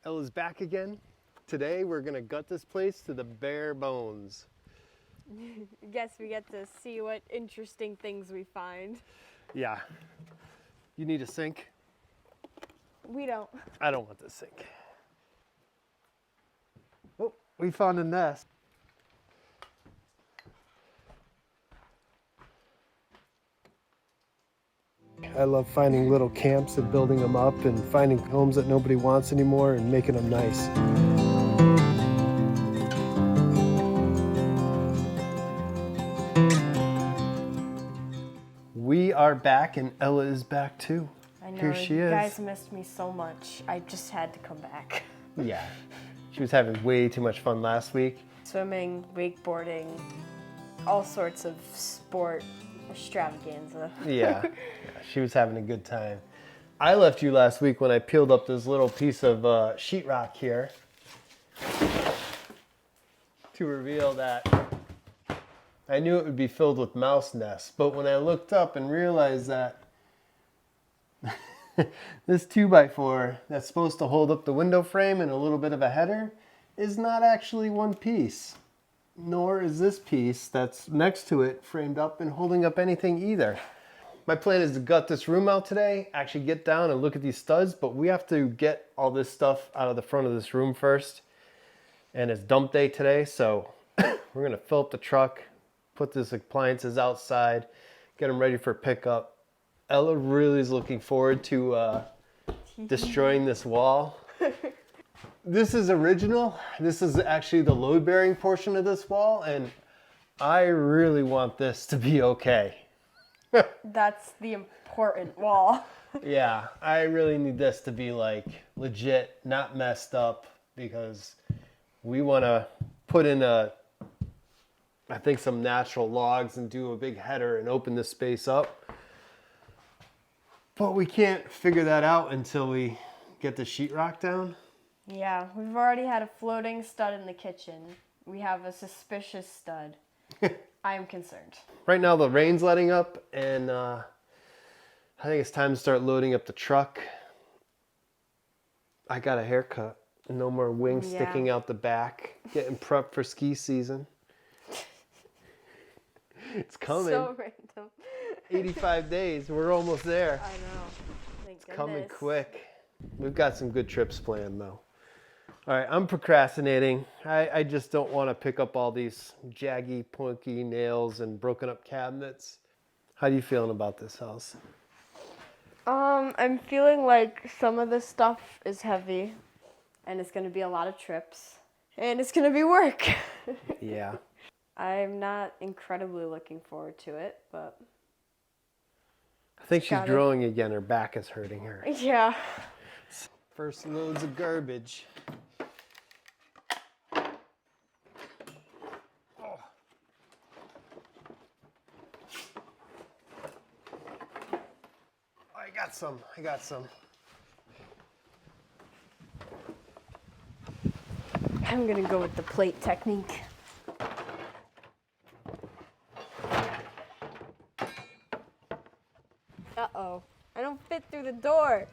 Ella's back again. Today we're gonna gut this place to the bare bones. Guess we get to see what interesting things we find. Yeah. You need a sink? We don't. I don't want this sink. Oh, we found a nest. I love finding little camps and building them up and finding homes that nobody wants anymore and making them nice. We are back and Ella is back too. I know, Here she you is. guys missed me so much. I just had to come back. Yeah, she was having way too much fun last week. Swimming, wakeboarding, all sorts of sport extravaganza. Yeah, she was having a good time. I left you last week when I peeled up this little piece of sheetrock here to reveal that I knew it would be filled with mouse nests, but when I looked up and realized that this 2x4 that's supposed to hold up the window frame and a little bit of a header is not actually one piece, nor is this piece that's next to it framed up and holding up anything either. My plan is to gut this room out today, actually get down and look at these studs, but we have to get all this stuff out of the front of this room first. And it's dump day today, so we're gonna fill up the truck, put these appliances outside, get them ready for pickup. Ella really is looking forward to destroying this wall. This is original. This is actually the load-bearing portion of this wall, and I really want this to be okay. That's the important wall. Yeah, I really need this to be like legit, not messed up, because we want to put in I think some natural logs and do a big header and open this space up. But we can't figure that out until we get the sheetrock down. Yeah, we've already had a floating stud in the kitchen. We have a suspicious stud. I am concerned. Right now the rain's letting up, and I think it's time to start loading up the truck. I got a haircut. No more wings sticking out the back. Getting prepped for ski season. It's coming. So random. 85 days. We're almost there. I know. Thank It's goodness. coming quick. We've got some good trips planned though. All right, I'm procrastinating. I just don't want to pick up all these jaggy, pointy nails and broken up cabinets. How are you feeling about this house? I'm feeling like some of this stuff is heavy, and it's going to be a lot of trips, and it's going to be work. Yeah. I'm not incredibly looking forward to it, but... I think she's growing again. Her back is hurting her. Yeah. First loads of garbage. Oh. I got some. I'm going to go with the plate technique. Uh-oh. I don't fit through the door.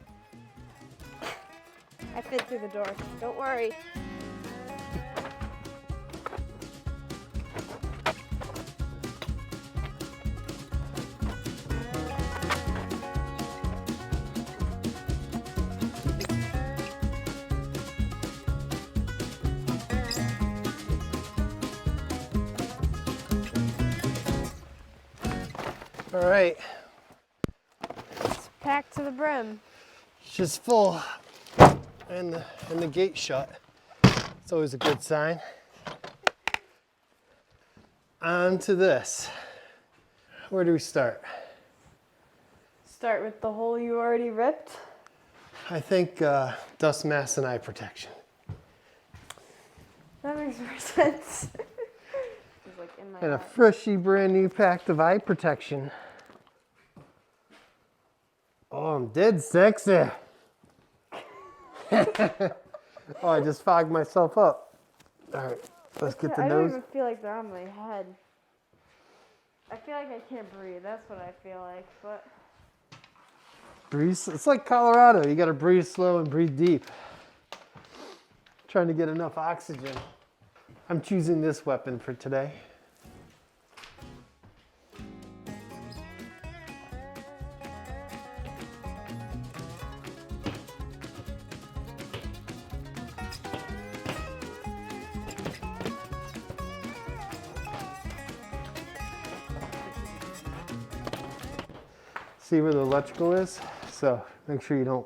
I fit through the door. Don't worry. All right. It's packed to the brim. It's just full. And the gate shut. It's always a good sign. On to this. Where do we start? Start with the hole you already ripped. I think dust mask and eye protection. That makes more sense. It's like in my And a eye. freshy brand new pack of eye protection. Oh, I'm dead sexy. Oh, I just fogged myself up. All right, let's get the I don't nose. even feel like they're on my head. I feel like I can't breathe. That's what I feel like. But Breathe. It's like Colorado. You got to breathe slow and breathe deep. Trying to get enough oxygen. I'm choosing this weapon for today. See where the electrical is? So make sure you don't.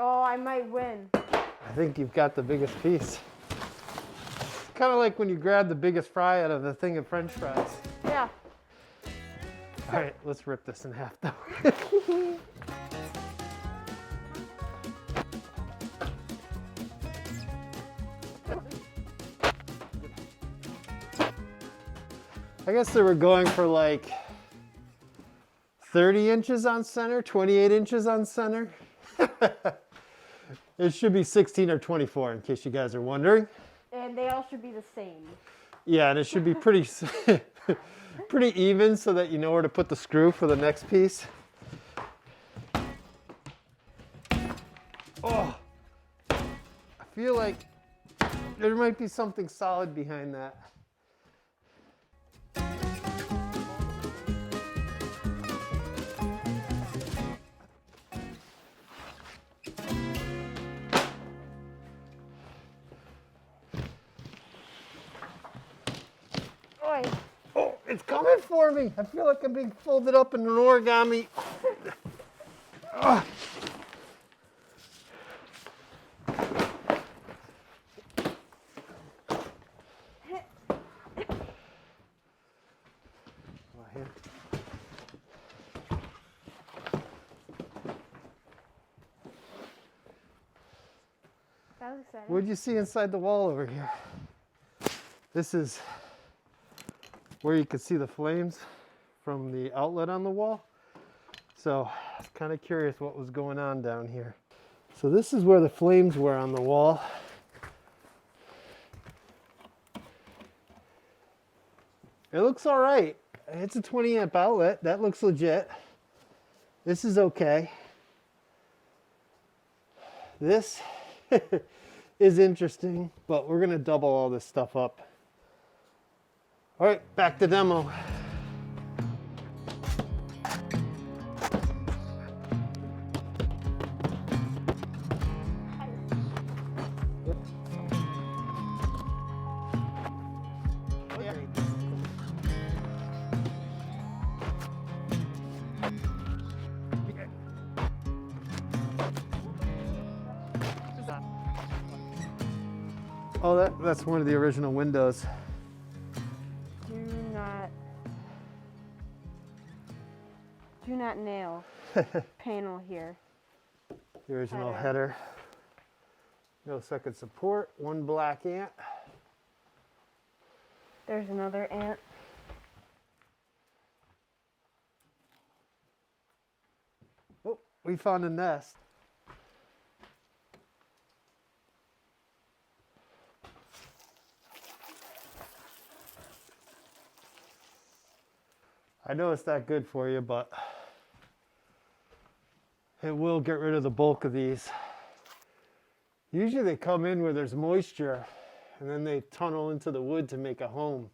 Oh, I might win. I think you've got the biggest piece. It's kind of like when you grab the biggest fry out of the thing of French fries. Yeah. All right, let's rip this in half though. I guess they were going for like 30 inches on center, 28 inches on center. It should be 16 or 24 in case you guys are wondering. And they all should be the same. Yeah, and it should be pretty pretty even so that you know where to put the screw for the next piece. Oh, I feel like there might be something solid behind that. Oh, it's coming for me. I feel like I'm being folded up in an origami. Ugh. That was exciting. What'd you see inside the wall over here? This is where you could see the flames from the outlet on the wall. So I was kind of curious what was going on down here. So this is where the flames were on the wall. It looks all right. It's a 20 amp outlet. That looks legit. This is okay. This is interesting, but we're gonna double all this stuff up. All right, back to demo. Oh, that's one of the original windows. Do not nail panel here. The original header. No second support, one black ant. There's another ant. Oh, we found a nest. I know it's not good for you, but it will get rid of the bulk of these. Usually they come in where there's moisture and then they tunnel into the wood to make a home.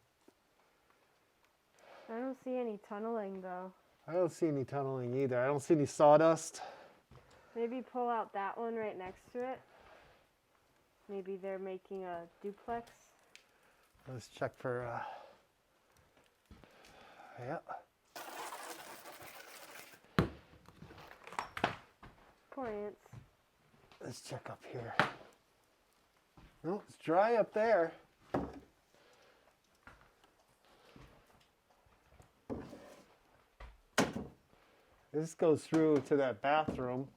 I don't see any tunneling though. I don't see any tunneling either. I don't see any sawdust. Maybe pull out that one right next to it. Maybe they're making a duplex. Let's check for, yeah. Poor ants. Let's check up here. No, it's dry up there. This goes through to that bathroom.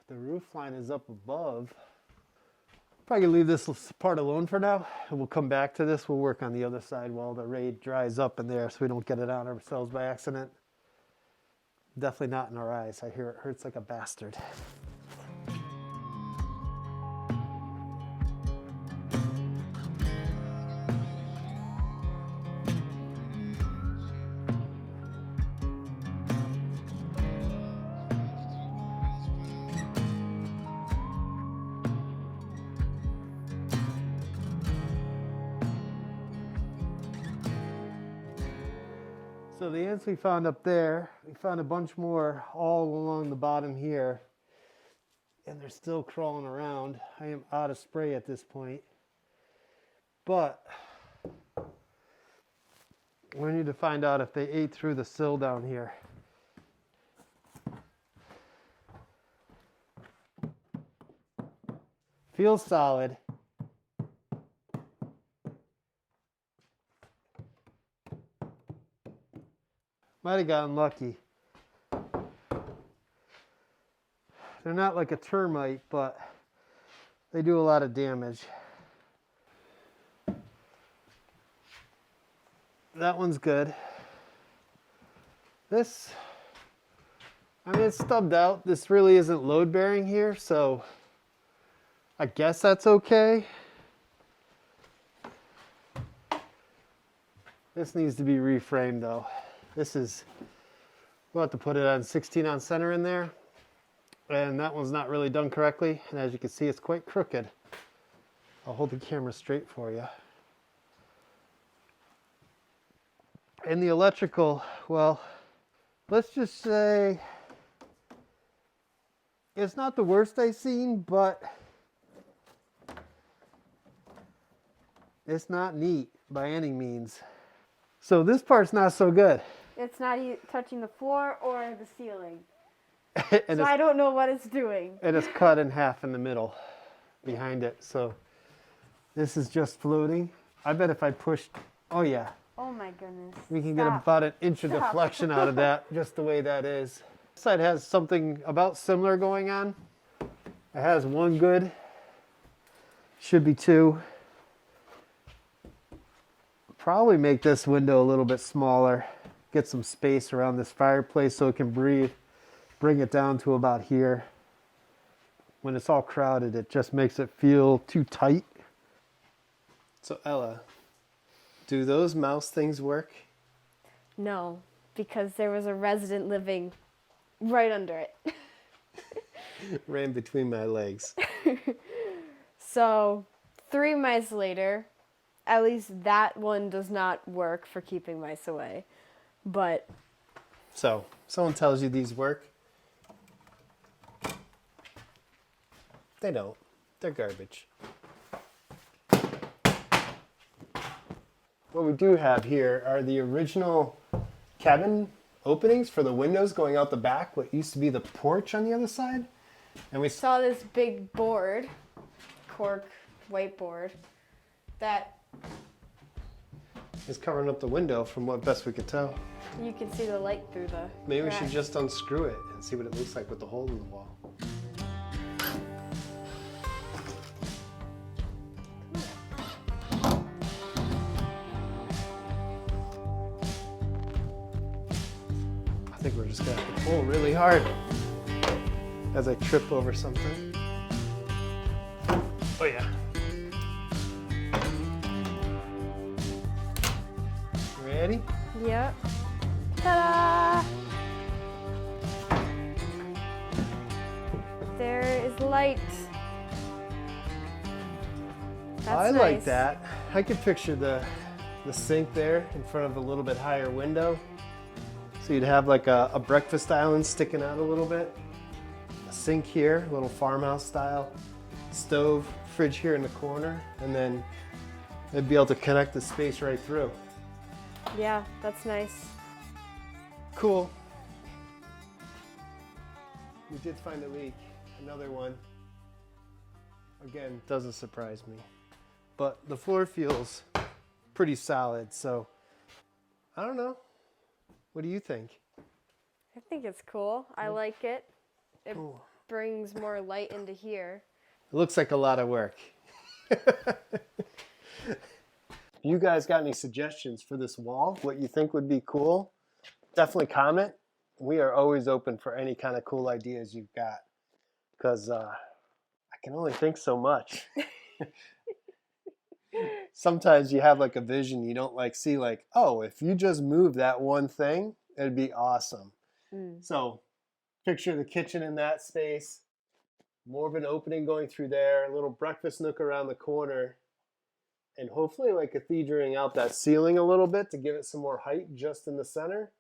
The roof line is up above. Probably gonna leave this part alone for now, and we'll come back to this. We'll work on the other side while the raid dries up in there so we don't get it on ourselves by accident. Definitely not in our eyes. I hear it hurts like a bastard. So the ants we found up there, we found a bunch more all along the bottom here. And they're still crawling around. I am out of spray at this point. But we need to find out if they ate through the sill down here. Feels solid. Might have gotten lucky. They're not like a termite, but they do a lot of damage. That one's good. This, I mean, it's stubbed out. This really isn't load bearing here, so I guess that's okay. This needs to be reframed though. We'll have to put it on 16 ounce center in there. And that one's not really done correctly. And as you can see, it's quite crooked. I'll hold the camera straight for you. And the electrical, well, let's just say it's not the worst I've seen, but it's not neat by any means. So this part's not so good. It's not touching the floor or the ceiling. And so I don't know what it's doing. And it's cut in half in the middle behind it. So this is just floating. I bet if I pushed, oh yeah. Oh my goodness. We can get about an inch of deflection out of that, just the way that is. This side has something about similar going on. It has one good, should be two. Probably make this window a little bit smaller. Get some space around this fireplace so it can breathe. Bring it down to about here. When it's all crowded, it just makes it feel too tight. So Ella, do those mouse things work? No, because there was a resident living right under it. Right in between my legs. So 3 mice later, at least that one does not work for keeping mice away. But so someone tells you these work. They don't. They're garbage. What we do have here are the original cabin openings for the windows going out the back, what used to be the porch on the other side. And we saw this big board, cork whiteboard, that is covering up the window from what best we could tell. You can see the light through the Maybe crack. we should just unscrew it and see what it looks like with the hole in the wall. I think we're just gonna have to pull really hard as I trip over something. Oh yeah. Ready? Yep. Ta-da! There is light. That's I nice. like that. I could picture the sink there in front of a little bit higher window. So you'd have like a breakfast island sticking out a little bit. A sink here, a little farmhouse style. Stove, fridge here in the corner. And then they'd be able to connect the space right through. Yeah, that's nice. Cool. We did find a leak. Another one. Again, doesn't surprise me. But the floor feels pretty solid, so I don't know. What do you think? I think it's cool. I like it. It Cool. brings more light into here. It looks like a lot of work. You guys got any suggestions for this wall? What you think would be cool? Definitely comment. We are always open for any kind of cool ideas you've got. Because I can only think so much. Sometimes you have like a vision you don't like see like, oh, if you just move that one thing, it'd be awesome. So picture the kitchen in that space, more of an opening going through there, a little breakfast nook around the corner, and hopefully like cathedraling out that ceiling a little bit to give it some more height just in the center.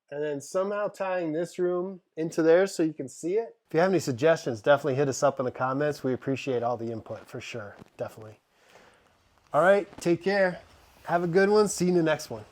And then somehow tying this room into there so you can see it. If you have any suggestions, definitely hit us up in the comments. We appreciate all the input for sure, definitely. All right, take care. Have a good one. See you in the next one.